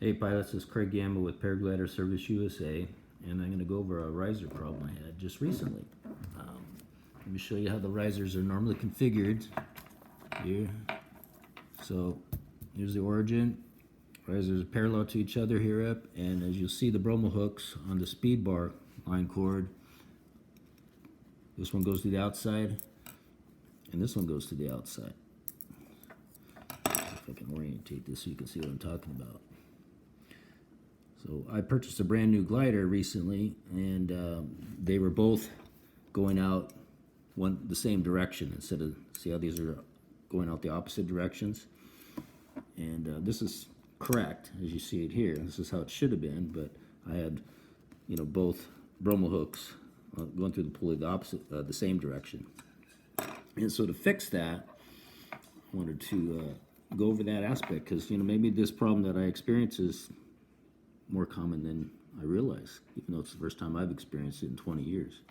Hey pilots, this is Craig Gamble with Paraglider Service USA, and I'm going to go over a riser problem I had just recently. Let me show you how the risers are normally configured here. So here's the origin. Risers are parallel to each other here up, and as you'll see the bromo hooks on the speed bar line cord, this one goes to the outside, and this one goes to the outside. If I can orientate this so you can see what I'm talking about. So I purchased a brand new glider recently, and they were both going out the same direction instead of, see how these are going out the opposite directions? And this is correct, as you see it here. This is how it should have been, but I had, both bromo hooks going through the pulley the same direction. And so to fix that, I wanted to go over that aspect because, maybe this problem that I experience is more common than I realize, even though it's the first time I've experienced it in 20 years.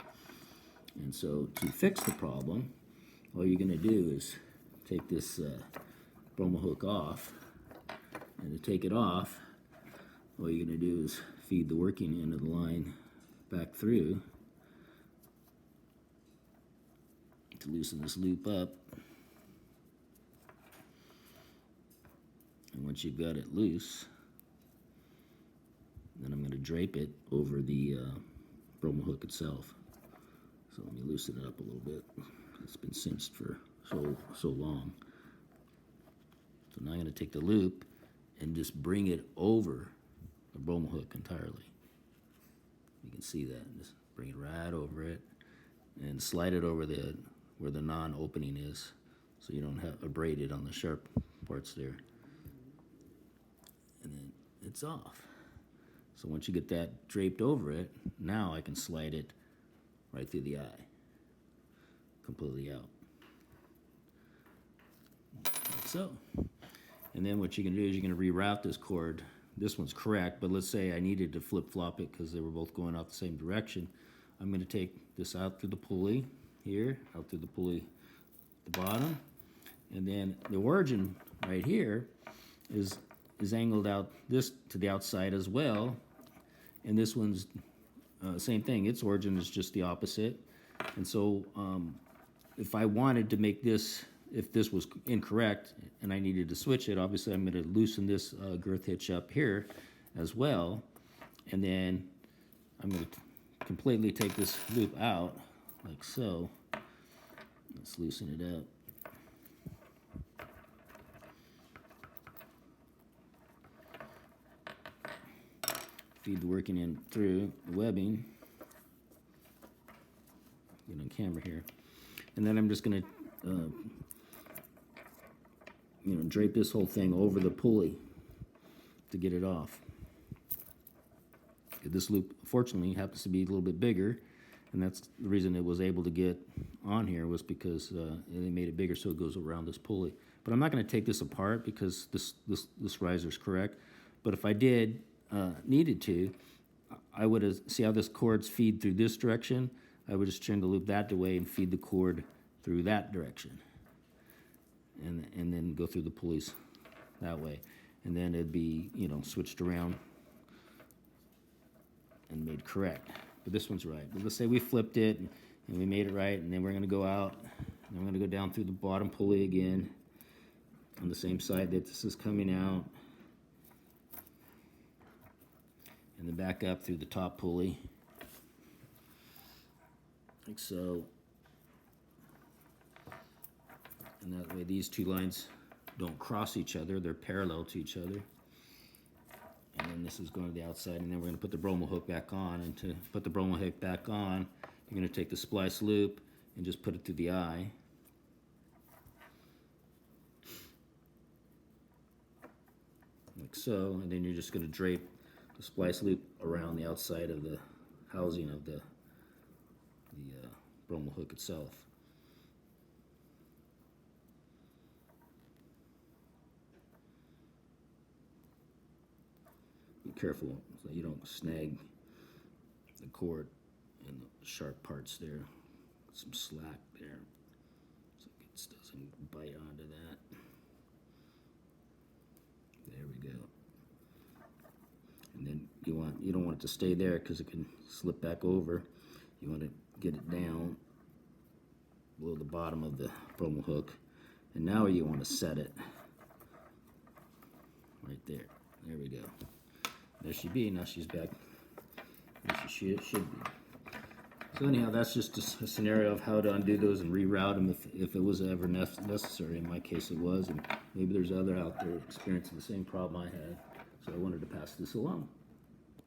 And so to fix the problem, all you're going to do is take this bromo hook off, and to take it off, all you're going to do is feed the working end of the line back through to loosen this loop up. And once you've got it loose, then I'm going to drape it over the bromo hook itself. So let me loosen it up a little bit. It's been cinched for so long. So now I'm going to take the loop and just bring it over the bromo hook entirely. You can see that. Just bring it right over it and slide it over where the non-opening is, so you don't have abraded on the sharp parts there. And then it's off. So once you get that draped over it, now I can slide it right through the eye, completely out. Like so. And then what you're going to do is you're going to reroute this cord. This one's correct, but let's say I needed to flip-flop it because they were both going out the same direction. I'm going to take this out through the pulley here, out through the pulley at the bottom, and then the origin right here is angled out this to the outside as well. And this one's same thing. Its origin is just the opposite. And so if I wanted to make this, if this was incorrect and I needed to switch it, obviously I'm going to loosen this girth hitch up here as well. And then I'm going to completely take this loop out like so. Let's loosen it up. Feed the working end through the webbing. Get on camera here, and then I'm just going to, drape this whole thing over the pulley to get it off. This loop, fortunately, happens to be a little bit bigger, and that's the reason it was able to get on here was because they made it bigger so it goes around this pulley. But I'm not going to take this apart because this riser is correct. But if I did needed to, I would have, see how this cords feed through this direction? I would just turn the loop that way and feed the cord through that direction. And then go through the pulleys that way. And then it'd be, switched around and made correct. But this one's right. But let's say we flipped it and we made it right, and then we're going to go out, and we're going to go down through the bottom pulley again on the same side that this is coming out. And then back up through the top pulley, like so. And that way these two lines don't cross each other, they're parallel to each other. And then this is going to the outside, and then we're going to put the bromo hook back on. And to put the bromo hook back on, you're going to take the splice loop and just put it through the eye. Like so, and then you're just going to drape the splice loop around the outside of the housing of the bromo hook itself. Be careful so you don't snag the cord and the sharp parts there. Some slack there so it doesn't bite onto that. There we go. you don't want it to stay there because it can slip back over. You want to get it down below the bottom of the promo hook, and now you want to set it right there. There we go. There she be. Now she's back where she should be. So anyhow, that's just a scenario of how to undo those and reroute them if it was ever necessary. In my case, it was, and maybe there's other out there experiencing the same problem I had. So I wanted to pass this along.